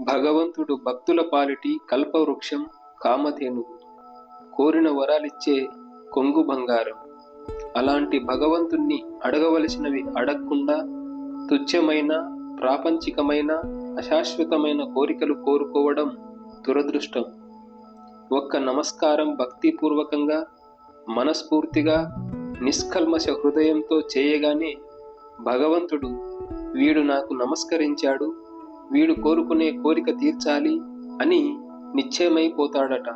భగవంతుడు భక్తుల పాలిటి కల్పవృక్షం కామధేనువు, కోరిన వరాలిచ్చే కొంగు బంగారం. అలాంటి భగవంతుణ్ణి అడగవలసినవి అడగకుండా తుచ్చమైన, ప్రాపంచికమైన, అశాశ్వతమైన కోరికలు కోరుకోవడం దురదృష్టం. ఒక్క నమస్కారం భక్తిపూర్వకంగా, మనస్ఫూర్తిగా, నిష్కల్మష హృదయంతో చేయగానే భగవంతుడు వీడు నాకు నమస్కరించాడు, వీడు కోరుకునే కోరిక తీర్చాలి అని నిశ్చయమైపోతాడట.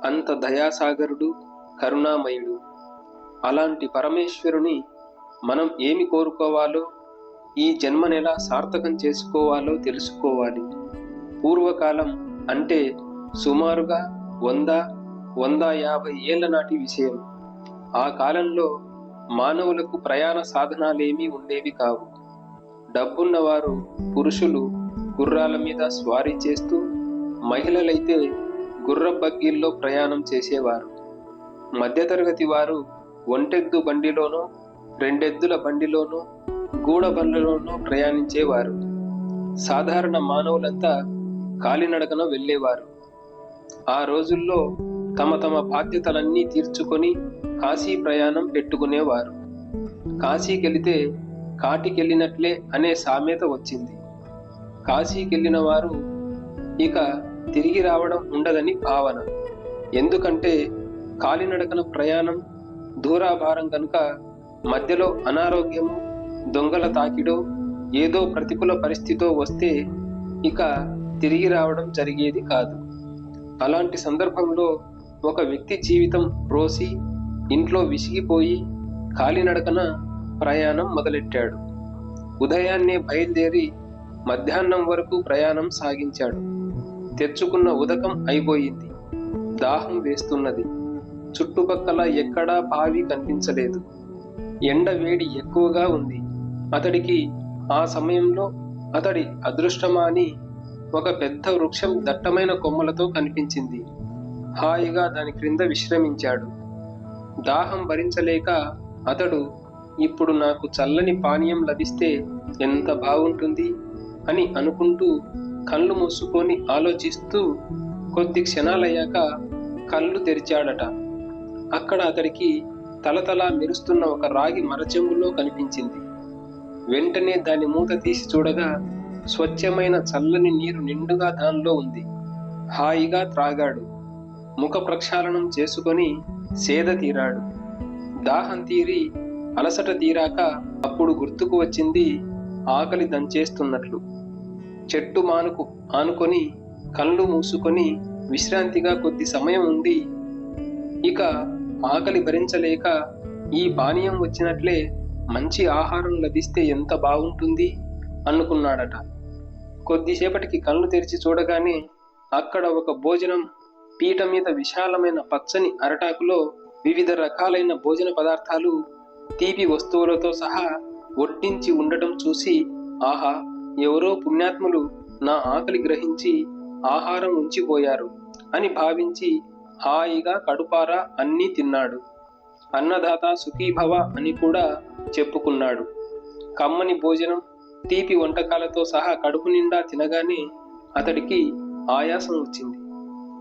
అంత దయాసాగరుడు, కరుణామయుడు. అలాంటి పరమేశ్వరుని మనం ఏమి కోరుకోవాలో, ఈ జన్మనెలా సార్థకం చేసుకోవాలో తెలుసుకోవాలి. పూర్వకాలం అంటే సుమారుగా 100-150 ఏళ్ల నాటి విషయం. ఆ కాలంలో మానవులకు ప్రయాణ సాధనాలేమీ ఉండేవి కావు. డబ్బున్నవారు పురుషులు గుర్రాల మీద స్వారీ చేస్తూ, మహిళలైతే గుర్ర బగ్గీల్లో ప్రయాణం చేసేవారు. మధ్యతరగతి వారు ఒంటెద్దు బండిలోనో, రెండెద్దుల బండిలోనో, గూడబండ్లలోనో ప్రయాణించేవారు. సాధారణ మానవులంతా కాలినడకన వెళ్ళేవారు. ఆ రోజుల్లో తమ తమ బాధ్యతలన్నీ తీర్చుకొని కాశీ ప్రయాణం పెట్టుకునేవారు. కాశీకెళితే కాటికెళ్ళినట్లే అనే సామెత వచ్చింది. కాశీకెళ్ళిన వారు ఇక తిరిగి రావడం ఉండదని భావన. ఎందుకంటే కాలినడకన ప్రయాణం దూరాభారం కనుక మధ్యలో అనారోగ్యము, దొంగల తాకిడో, ఏదో ప్రతికూల పరిస్థితో వస్తే ఇక తిరిగి రావడం జరిగేది కాదు. అలాంటి సందర్భంలో ఒక వ్యక్తి జీవితం రోసి ఇంట్లో విసిగిపోయి కాలినడకన ప్రయాణం మొదలెట్టాడు. ఉదయాన్నే బయలుదేరి మధ్యాహ్నం వరకు ప్రయాణం సాగించాడు. తెచ్చుకున్న ఉదకం అయిపోయింది. దాహం వేస్తున్నది. చుట్టుపక్కల ఎక్కడా బావి కనిపించలేదు. ఎండ వేడి ఎక్కువగా ఉంది. అతడికి ఆ సమయంలో అతడి అదృష్టమాని ఒక పెద్ద వృక్షం దట్టమైన కొమ్మలతో కనిపించింది. హాయిగా దాని క్రింద విశ్రమించాడు. దాహం భరించలేక అతడు, ఇప్పుడు నాకు చల్లని పానీయం లభిస్తే ఎంత బాగుంటుంది అని అనుకుంటూ కళ్ళు మూసుకొని ఆలోచిస్తూ కొద్ది క్షణాలయ్యాక కళ్ళు తెరిచాడట. అక్కడ అతడికి తలతలా మెరుస్తున్న ఒక రాగి మరచెంబులో కనిపించింది. వెంటనే దాని మూత తీసి చూడగా స్వచ్ఛమైన చల్లని నీరు నిండుగా దానిలో ఉంది. హాయిగా త్రాగాడు. ముఖ ప్రక్షాళనం చేసుకొని సేద తీరాడు. దాహం తీరి అలసట తీరాక అప్పుడు గుర్తుకు వచ్చింది ఆకలి దంచేస్తున్నట్లు. చెట్టు మానుకు ఆనుకొని కళ్ళు మూసుకొని విశ్రాంతిగా కొద్ది సమయం ఉండి, ఇక ఆకలి భరించలేక ఈ పానీయం వచ్చినట్లే మంచి ఆహారం లభిస్తే ఎంత బాగుంటుంది అనుకున్నాడట. కొద్దిసేపటికి కళ్ళు తెరిచి చూడగానే అక్కడ ఒక భోజనం పీట మీద విశాలమైన పచ్చని అరటాకులో వివిధ రకాలైన భోజన పదార్థాలు, తీపి వస్తువులతో సహా వడ్డించి ఉండటం చూసి, ఆహా, ఎవరో పుణ్యాత్ములు నా ఆకలి గ్రహించి ఆహారం ఉంచిపోయారు అని భావించి హాయిగా కడుపారా అన్నీ తిన్నాడు. అన్నదాత సుఖీభవ అని కూడా చెప్పుకున్నాడు. కమ్మని భోజనం, తీపి వంటకాలతో సహా కడుపు నిండా తినగానే అతడికి ఆయాసం వచ్చింది.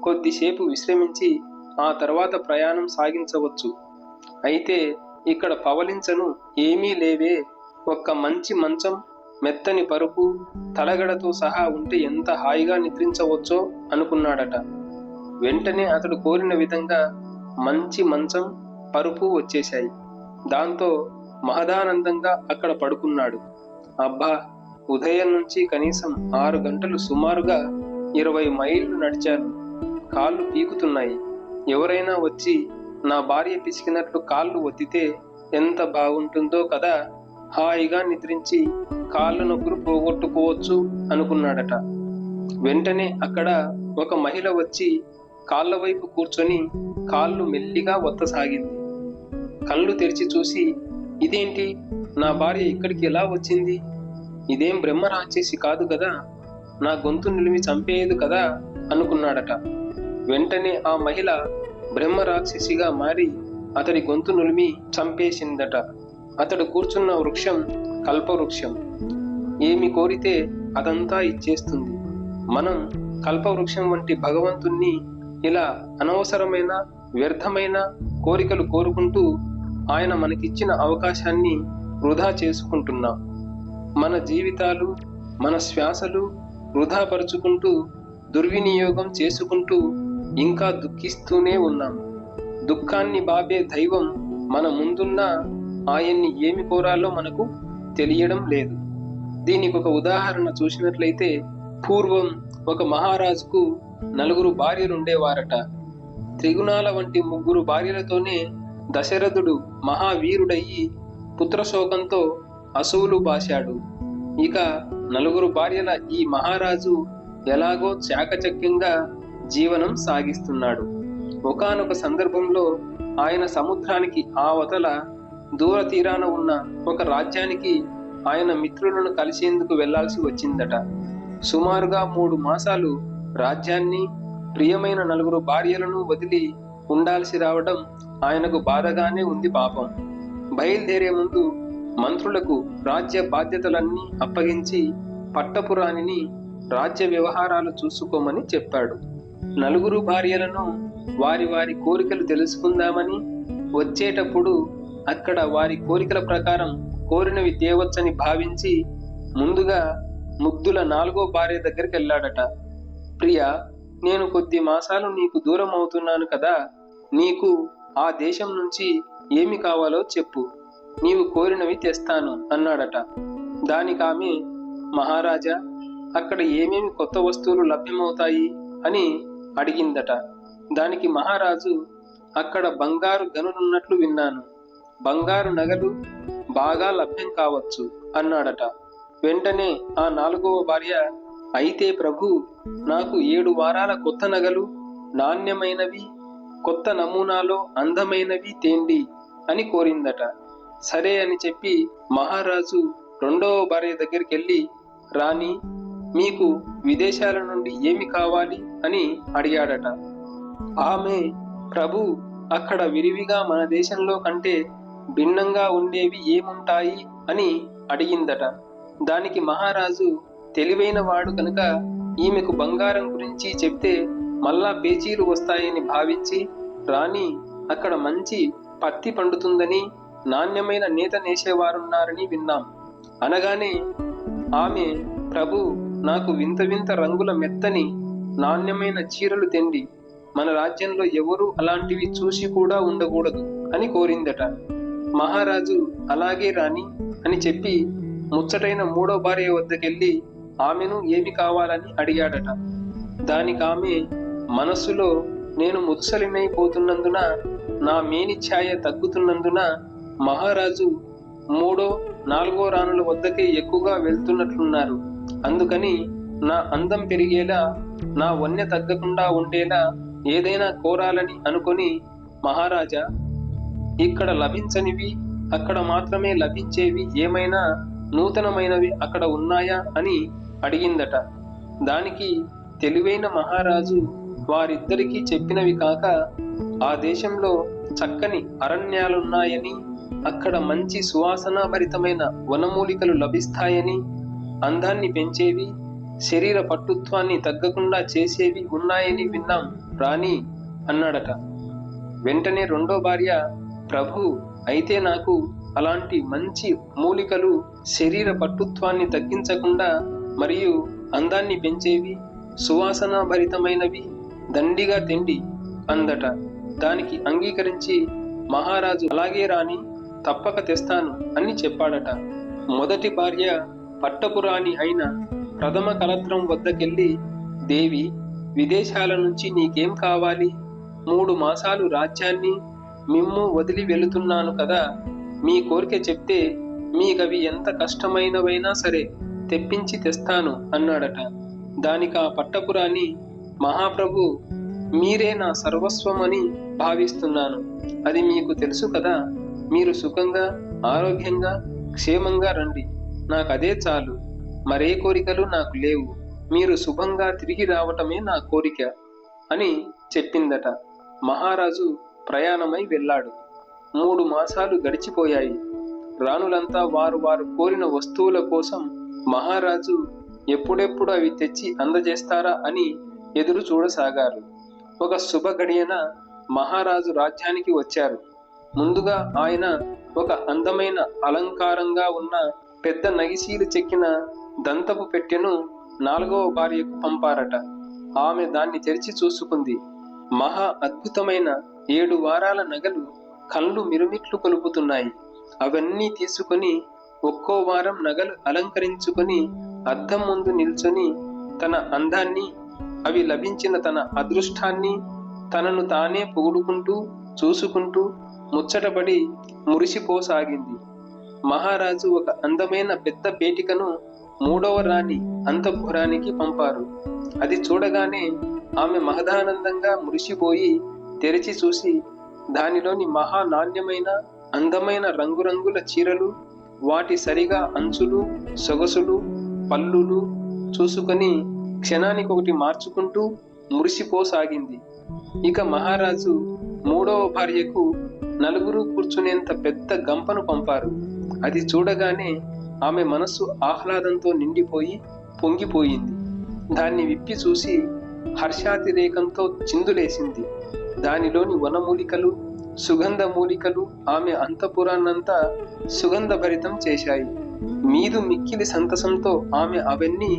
కొద్దిసేపు విశ్రమించి ఆ తర్వాత ప్రయాణం సాగించవచ్చు. అయితే ఇక్కడ పవలించను ఏమీ లేవే, ఒక్క మంచి మంచం, మెత్తని పరుపు, తలగడతో సహా ఉంటే ఎంత హాయిగా నిద్రించవచ్చో అనుకున్నాడట. వెంటనే అతడు కోరిన విధంగా మంచి మంచం, పరుపు వచ్చేశాయి. దాంతో మహదానందంగా అక్కడ పడుకున్నాడు. అబ్బా, ఉదయం నుంచి కనీసం 6 గంటలు, సుమారుగా 20 మైళ్ళు నడిచాను. కాళ్ళు పీకుతున్నాయి. ఎవరైనా వచ్చి నా భార్య పిసికినట్లు కాళ్ళు ఒత్తితే ఎంత బాగుంటుందో కదా, హాయిగా నిద్రించి కాళ్ళ నొప్పులు పోగొట్టుకోవచ్చు అనుకున్నాడట. వెంటనే అక్కడ ఒక మహిళ వచ్చి కాళ్ళ వైపు కూర్చొని కాళ్ళు మెల్లిగా ఒత్తసాగింది. కళ్ళు తెరిచి చూసి, ఇదేంటి, నా భార్య ఇక్కడికి ఎలా వచ్చింది? ఇదేం బ్రహ్మ రాక్షసి కాదు కదా, నా గొంతు నిలిమి చంపేయదు కదా అనుకున్నాడట. వెంటనే ఆ మహిళ బ్రహ్మ రాక్షసిగా మారి అతడి గొంతు నులిమి చంపేసిందట. అతడు కూర్చున్న వృక్షం కల్పవృక్షం. ఏమి కోరితే అదంతా ఇచ్చేస్తుంది. మనం కల్పవృక్షం వంటి భగవంతుణ్ణి ఇలా అనవసరమైన వ్యర్థమైన కోరికలు కోరుకుంటూ ఆయన మనకిచ్చిన అవకాశాన్ని వృధా చేసుకుంటున్నాం. మన జీవితాలు, మన శ్వాసలు వృధా పరుచుకుంటూ దుర్వినియోగం చేసుకుంటూ ఇంకా దుఃఖిస్తూనే ఉన్నాం. దుఃఖాన్ని బాపే దైవం మన ముందున్నా ఆయన్ని ఏమి కోరాలో మనకు తెలియడం లేదు. దీనికి ఒక ఉదాహరణ చూసినట్లయితే, పూర్వం ఒక మహారాజుకు 4 భార్యలుండేవారట. త్రిగుణాల వంటి 3 భార్యలతోనే దశరథుడు మహావీరుడయ్యి పుత్రశోకంతో అసువులు బాశాడు. ఇక 4 భార్యల ఈ మహారాజు ఎలాగో చాకచక్యంగా జీవనం సాగిస్తున్నాడు. ఒకానొక సందర్భంలో ఆయన సముద్రానికి ఆవతల దూర తీరాన ఉన్న ఒక రాజ్యానికి ఆయన మిత్రులను కలిసేందుకు వెళ్లాల్సి వచ్చిందట. సుమారుగా 3 మాసాలు రాజ్యాన్ని, ప్రియమైన 4 భార్యలను వదిలి ఉండాల్సి రావడం ఆయనకు బాధగానే ఉంది పాపం. బయలుదేరే ముందు మంత్రులకు రాజ్య బాధ్యతలన్నీ అప్పగించి పట్టపురాణిని రాజ్య వ్యవహారాలు చూసుకోమని చెప్పాడు. 4 భార్యలను వారి వారి కోరికలు తెలుసుకుందామని వచ్చేటప్పుడు అక్కడ వారి కోరికల ప్రకారం కోరినవి తేవచ్చని భావించి ముందుగా ముద్దుల 4వ భార్య దగ్గరికి వెళ్ళాడట. ప్రియా, నేను కొద్ది మాసాలు నీకు దూరం అవుతున్నాను కదా, నీకు ఆ దేశం నుంచి ఏమి కావాలో చెప్పు, నీవు కోరినవి తెస్తాను అన్నాడట. దానికామె, మహారాజా, అక్కడ ఏమేమి కొత్త వస్తువులు లభ్యమవుతాయి అని అడిగిందట. దానికి మహారాజు, అక్కడ బంగారు గనులున్నట్లు విన్నాను, బంగారు నగలు బాగా లభ్యం కావచ్చు అన్నాడట. వెంటనే ఆ 4వ భార్య, అయితే ప్రభు, నాకు 7 వారాల కొత్త నగలు, నాణ్యమైనవి, కొత్త నమూనాలో అందమైనవి తేండి అని కోరిందట. సరే అని చెప్పి మహారాజు 2వ భార్య దగ్గరికి వెళ్ళి, రాణి, మీకు విదేశాల నుండి ఏమి కావాలి అని అడిగాడట. ఆమె, ప్రభు, అక్కడ విరివిగా మన దేశంలో కంటే భిన్నంగా ఉండేవి ఏముంటాయి అని అడిగిందట. దానికి మహారాజు తెలివైన వాడు కనుక ఈమెకు బంగారం గురించి చెప్తే మళ్ళా పేచీలు వస్తాయని భావించి, రాణి, అక్కడ మంచి పత్తి పండుతుందని, నాణ్యమైన నేత నేసేవారున్నారని విన్నాం అనగానే ఆమె, ప్రభు, నాకు వింత వింత రంగుల మెత్తని నాణ్యమైన చీరలు తెండి, మన రాజ్యంలో ఎవరూ అలాంటివి చూసి కూడా ఉండకూడదు అని కోరిందట. మహారాజు అలాగే రాణి అని చెప్పి ముచ్చటైన 3వ భార్య వద్దకెళ్ళి ఆమెను ఏమి కావాలని అడిగాడట. దానికామె మనస్సులో, నేను ముదుసలినైపోతున్నందున, నా మేని ఛాయ తగ్గుతున్నందున మహారాజు 3వ 4వ రాణుల వద్దకే ఎక్కువగా వెళ్తున్నట్లున్నారు, అందుకని నా అందం పెరిగేలా, నా వన్య తగ్గకుండా ఉండేలా ఏదైనా కోరాలని అనుకొని, మహారాజా, ఇక్కడ లభించనివి అక్కడ మాత్రమే లభించేవి ఏమైనా నూతనమైనవి అక్కడ ఉన్నాయా అని అడిగిందట. దానికి తెలివైన మహారాజు వారిద్దరికీ చెప్పినవి కాక, ఆ దేశంలో చక్కని అరణ్యాలున్నాయని, అక్కడ మంచి సువాసనాభరితమైన వనమూలికలు లభిస్తాయని, అందాన్ని పెంచేవి, శరీర పట్టుత్వాన్ని తగ్గకుండా చేసేవి ఉన్నాయని విన్నాం రాణి అన్నాడట. వెంటనే 2వ భార్య, ప్రభు, అయితే నాకు అలాంటి మంచి మూలికలు శరీర పట్టుత్వాన్ని తగ్గించకుండా మరియు అందాన్ని పెంచేవి, సువాసన భరితమైనవి దండిగా తెండి అందట. దానికి అంగీకరించి మహారాజు, అలాగే రాణి, తప్పక తెస్తాను అని చెప్పాడట. మొదటి భార్య పట్టపురాణి అయిన ప్రథమ కలత్రం వద్దకెళ్ళి, దేవి, విదేశాల నుంచి నీకేం కావాలి? 3 మాసాలు రాజ్యాన్ని మిమ్ము వదిలి వెళుతున్నాను కదా, మీ కోరిక చెప్తే మీకవి ఎంత కష్టమైనవైనా సరే తెప్పించి తెస్తాను అన్నాడట. దానికి ఆ పట్టపురాణి, మహాప్రభు, మీరే నా సర్వస్వమని భావిస్తున్నాను, అది మీకు తెలుసు కదా, మీరు సుఖంగా, ఆరోగ్యంగా, క్షేమంగా రండి, నాకదే చాలు, మరే కోరికలు నాకు లేవు, మీరు శుభంగా తిరిగి రావటమే నా కోరిక అని చెప్పిందట. మహారాజు ప్రయాణమై వెళ్ళాడు. 3 మాసాలు గడిచిపోయాయి. రాణులంతా వారు వారు కోరిన వస్తువుల కోసం మహారాజు ఎప్పుడెప్పుడు అవి తెచ్చి అందజేస్తారా అని ఎదురు చూడసాగారు. ఒక శుభ గడియన మహారాజు రాజ్యానికి వచ్చారు. ముందుగా ఆయన ఒక అందమైన అలంకారంగా ఉన్న పెద్ద నగిశీలు చెక్కిన దంతపు పెట్టెను 4వ భార్యకు పంపారట. ఆమె దాన్ని తెరిచి చూసుకుంది. మహా అద్భుతమైన 7 వారాల నగలు కళ్ళు మిరుమిట్లు కొలుపుతున్నాయి. అవన్నీ తీసుకుని ఒక్కో వారం నగలు అలంకరించుకొని అద్దం ముందు నిల్చొని తన అందాన్ని, అవి లభించిన తన అదృష్టాన్ని తనను తానే పొగుడుకుంటూ చూసుకుంటూ ముచ్చటపడి మురిసిపోసాగింది. మహారాజు ఒక అందమైన పెద్ద పేటికను 3వ రాణి అంతఃపురానికి పంపారు. అది చూడగానే ఆమె మహదానందంగా మురిసిపోయి తెరిచి చూసి దానిలోని మహా నాణ్యమైన అందమైన రంగురంగుల చీరలు, వాటి సరిగా అంచులు, సొగసులు, పల్లులు చూసుకొని క్షణానికొకటి మార్చుకుంటూ మురిసిపోసాగింది. ఇక మహారాజు 3వ భార్యకు 4 కూర్చునేంత పెద్ద గంపను పంపారు. అది చూడగానే ఆమె మనస్సు ఆహ్లాదంతో నిండిపోయి పొంగిపోయింది. దాన్ని విప్పి చూసి హర్షాతిరేకంతో చిందులేసింది. దానిలోని వనమూలికలు, సుగంధ మూలికలు ఆమె అంతఃపురాన్నంతా సుగంధభరితం చేశాయి. మీదు మిక్కిలి సంతసంతో ఆమె అవన్నీ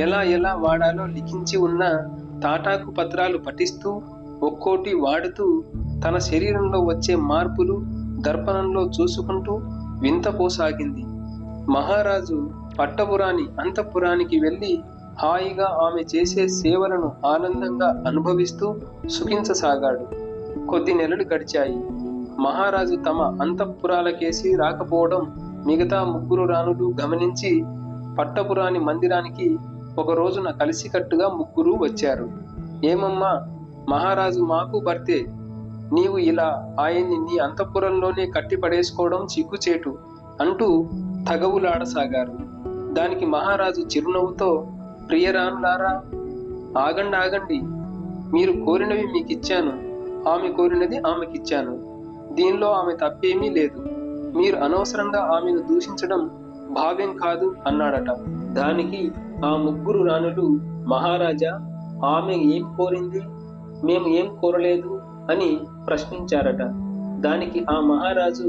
ఎలా ఎలా వాడాలో లిఖించి ఉన్న తాటాకు పత్రాలు పఠిస్తూ ఒక్కోటి వాడుతూ తన శరీరంలో వచ్చే మార్పులు దర్పణంలో చూసుకుంటూ వింతపోసాగింది. మహారాజు పట్టపురాణి అంతఃపురానికి వెళ్ళి హాయిగా ఆమె చేసే సేవలను ఆనందంగా అనుభవిస్తూ సుఖించసాగాడు. కొద్ది నెలలు గడిచాయి. మహారాజు తమ అంతఃపురాలకేసి రాకపోవడం మిగతా 3 రాణులు గమనించి పట్టపురాణి మందిరానికి ఒక రోజున కలిసికట్టుగా 3 వచ్చారు. ఏమమ్మా, మహారాజు మాకు భర్తే, నీవు ఇలా ఆయన్ని నీ అంతఃపురంలోనే కట్టిపడేసుకోవడం సిగ్గుచేటు అంటూ తగవులాడసాగారు. దానికి మహారాజు చిరునవ్వుతో, ప్రియరాణులారా, ఆగండి, మీరు కోరినవి మీకిచ్చాను, ఆమె కోరినది ఆమెకిచ్చాను. దీనిలో ఆమె తప్పేమీ లేదు. మీరు అనవసరంగా ఆమెను దూషించడం భావ్యం కాదు అన్నాడట. దానికి ఆ 3 రాణులు, మహారాజా, ఆమె ఏం కోరింది, మేము ఏం కోరలేదు అని ప్రశ్నించారట. దానికి ఆ మహారాజు,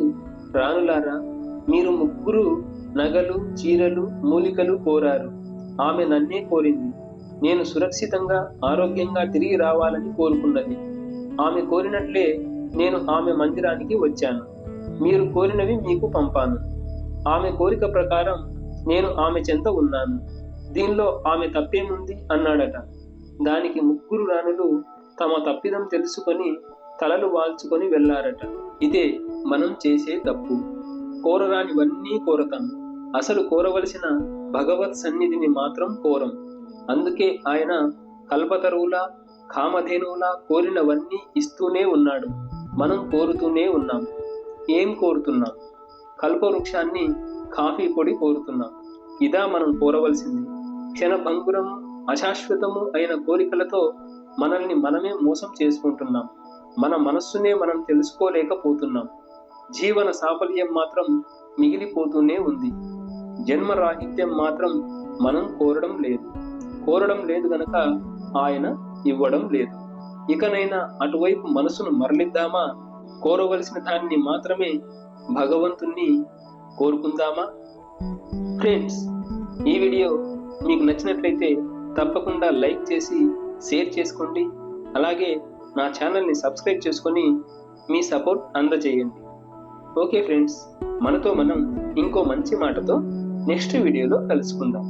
రాణులారా, మీరు 3 నగలు, చీరలు, మూలికలు కోరారు. ఆమె నన్నే కోరింది. నేను సురక్షితంగా ఆరోగ్యంగా తిరిగి రావాలని కోరుకున్నది. ఆమె కోరినట్లే నేను ఆమె మందిరానికి వచ్చాను. మీరు కోరినవి మీకు పంపాను. ఆమె కోరిక ప్రకారం నేను ఆమె చెంత ఉన్నాను. దీనిలో ఆమె తప్పేముంది అన్నాడట. దానికి 3 రాణులు తమ తప్పిదం తెలుసుకొని తలలు వాల్చుకొని వెళ్లారట. ఇదే మనం చేసే తప్పు. కోరరానివన్నీ కోరతాం. అసలు కోరవలసిన భగవత్ సన్నిధిని మాత్రం కోరం. అందుకే ఆయన కల్పతరువులా, కామధేనువులా కోరినవన్నీ ఇస్తూనే ఉన్నాడు. మనం కోరుతూనే ఉన్నాం. ఏం కోరుతున్నాం? కల్పవృక్షాన్ని, కాఫీ పొడి కోరుతున్నాం. ఇదా మనం కోరవలసింది? క్షణభంగురము, అశాశ్వతము అయిన కోరికలతో మనల్ని మనమే మోసం చేసుకుంటున్నాం. మన మనస్సునే మనం తెలుసుకోలేకపోతున్నాం. జీవన సాఫల్యం మాత్రం మిగిలిపోతూనే ఉంది. జన్మరాహిత్యం మాత్రం మనం కోరడం లేదు గనక ఆయన ఇవ్వడం లేదు. ఇకనైనా అటువైపు మనసును మరలిద్దామా? కోరవలసిన దాన్ని మాత్రమే, భగవంతుణ్ణి కోరుకుందామా? ఫ్రెండ్స్, ఈ వీడియో మీకు నచ్చినట్లయితే తప్పకుండా లైక్ చేసి షేర్ చేసుకోండి. అలాగే నా ఛానల్ని సబ్స్క్రైబ్ చేసుకొని మీ సపోర్ట్ అందజేయండి. ఓకే ఫ్రెండ్స్, మనతో మనం ఇంకో మంచి మాటతో నెక్స్ట్ వీడియోలో కలుసుకుందాం.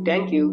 Thank you.